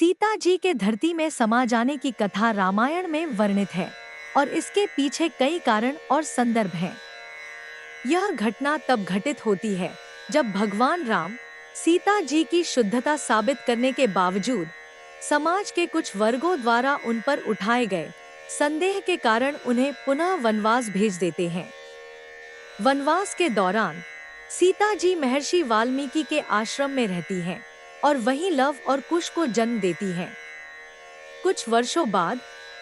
सीता जी के धरती में समा जाने की कथा रामायण में वर्णित है और इसके पीछे कई कारण और संदर्भ हैं। यह घटना तब घटित होती है जब भगवान राम सीता जी की शुद्धता साबित करने के बावजूद समाज के कुछ वर्गों द्वारा उन पर उठाए गए संदेह के कारण उन्हें पुनः वनवास भेज देते हैं। वनवास के दौरान सीता जी महर्षि वाल्मीकि के आश्रम में रहती हैं और वहीं लव और कुश को जन्म देती हैं। कुछ वर्षों बाद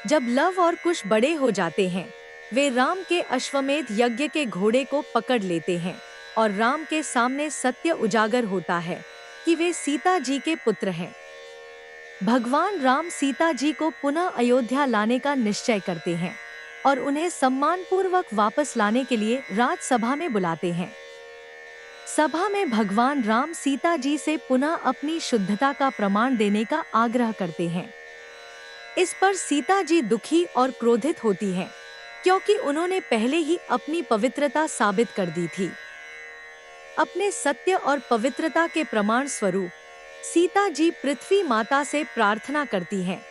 जब लव और कुश बड़े हो जाते हैं, वे राम के अश्वमेध यज्ञ के घोड़े को पकड़ लेते हैं और राम के सामने सत्य उजागर होता है कि वे सीता जी के पुत्र हैं। भगवान राम सीता जी को पुनः अयोध्या लाने का निश्चय करते हैं और उन्हें सम्मानपूर्वक वापस लाने के लिए राजसभा में बुलाते हैं। सभा में भगवान राम सीता जी से पुनः अपनी शुद्धता का प्रमाण देने का आग्रह करते हैं। इस पर सीता जी दुखी और क्रोधित होती हैं, क्योंकि उन्होंने पहले ही अपनी पवित्रता साबित कर दी थी। अपने सत्य और पवित्रता के प्रमाण स्वरूप सीता जी पृथ्वी माता से प्रार्थना करती हैं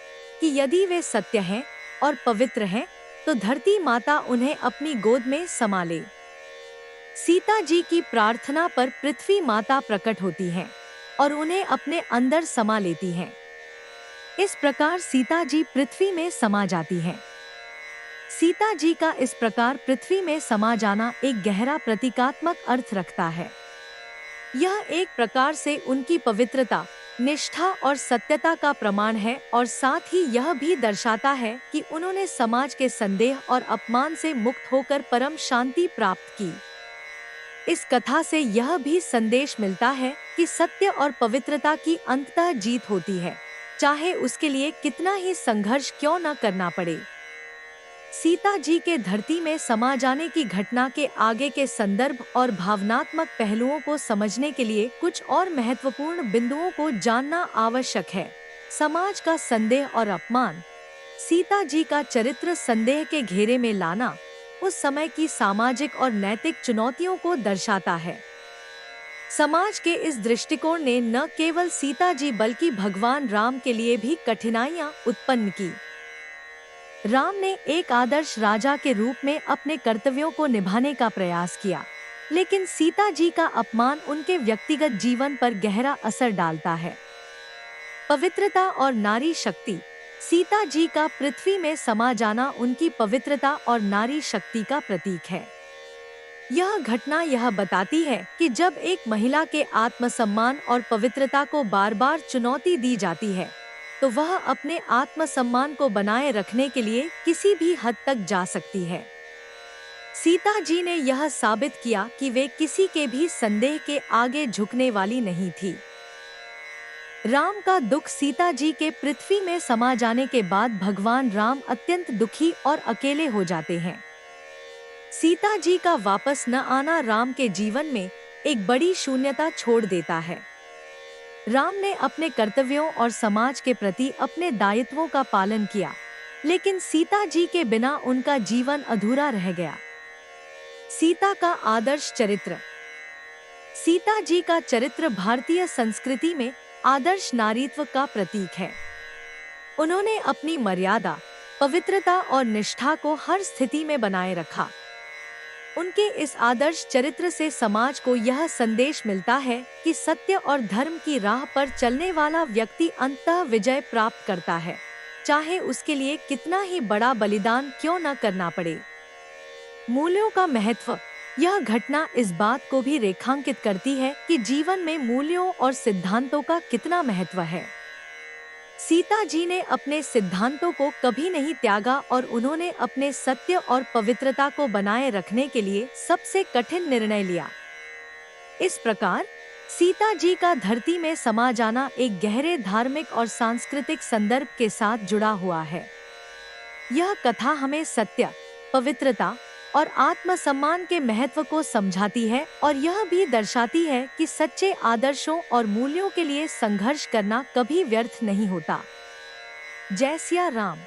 कि यदि वे सत्य हैं और पवित्र हैं, तो धरती माता उन्हें अपनी गोद में समा ले। सीता जी की प्रार्थना पर पृथ्वी माता प्रकट होती हैं और उन्हें अपने अंदर समा लेती हैं। इस प्रकार सीता जी पृथ्वी में समा जाती हैं। सीता जी का इस प्रकार पृथ्वी में समा जाना एक गहरा प्रतीकात्मक अर्थ रखता है। यह एक प्रकार से उनकी पवित्रता, निष्ठा और सत्यता का प्रमाण है और साथ ही यह भी दर्शाता है कि उन्होंने समाज के संदेह और अपमान से मुक्त होकर परम शांति प्राप्त की। इस कथा से यह भी संदेश मिलता है कि सत्य और पवित्रता की अंततः जीत होती है, चाहे उसके लिए कितना ही संघर्ष क्यों न करना पड़े। सीता जी के धरती में समा जाने की घटना के आगे के संदर्भ और भावनात्मक पहलुओं को समझने के लिए कुछ और महत्वपूर्ण बिंदुओं को जानना आवश्यक है। समाज का संदेह और अपमान। सीता जी का चरित्र संदेह के घेरे में लाना उस समय की सामाजिक और नैतिक चुनौतियों को दर्शाता है। समाज के इस दृष्टिकोण ने न केवल सीता जी बल्कि भगवान राम के लिए भी कठिनाइयां उत्पन्न की। राम ने एक आदर्श राजा के रूप में अपने कर्तव्यों को निभाने का प्रयास किया, लेकिन सीता जी का अपमान उनके व्यक्तिगत जीवन पर गहरा असर डालता है। पवित्रता और नारी शक्ति। सीता जी का पृथ्वी में समा जाना उनकी पवित्रता और नारी शक्ति का प्रतीक है। यह घटना यह बताती है कि जब एक महिला के आत्मसम्मान और पवित्रता को बार बार चुनौती दी जाती है, तो वह अपने आत्मसम्मान को बनाए रखने के लिए किसी भी हद तक जा सकती है। सीता जी ने यह साबित किया कि वे किसी के भी संदेह के आगे झुकने वाली नहीं थी। राम का दुख। सीता जी के पृथ्वी में समा जाने के बाद भगवान राम अत्यंत दुखी और अकेले हो जाते हैं। सीता जी का वापस न आना राम के जीवन में एक बड़ी शून्यता छोड़ देता है। राम ने अपने कर्तव्यों और समाज के प्रति अपने दायित्वों का पालन किया, लेकिन सीता जी के बिना उनका जीवन अधूरा रह गया। सीता का आदर्श चरित्र। सीता जी का चरित्र भारतीय संस्कृति में आदर्श नारीत्व का प्रतीक है। उन्होंने अपनी मर्यादा, पवित्रता और निष्ठा को हर स्थिति में बनाए रखा। उनके इस आदर्श चरित्र से समाज को यह संदेश मिलता है कि सत्य और धर्म की राह पर चलने वाला व्यक्ति अंततः विजय प्राप्त करता है, चाहे उसके लिए कितना ही बड़ा बलिदान क्यों न करना पड़े। मूल्यों का महत्व। यह घटना इस बात को भी रेखांकित करती है कि जीवन में मूल्यों और सिद्धांतों का कितना महत्व है। सीता जी ने अपने सिद्धांतों को कभी नहीं त्यागा और उन्होंने अपने सत्य और पवित्रता को बनाए रखने के लिए सबसे कठिन निर्णय लिया। इस प्रकार सीता जी का धरती में समा जाना एक गहरे धार्मिक और सांस्कृतिक संदर्भ के साथ जुड़ा हुआ है। यह कथा हमें सत्य, पवित्रता और आत्मसम्मान के महत्व को समझाती है और यह भी दर्शाती है कि सच्चे आदर्शों और मूल्यों के लिए संघर्ष करना कभी व्यर्थ नहीं होता। जय सिया राम।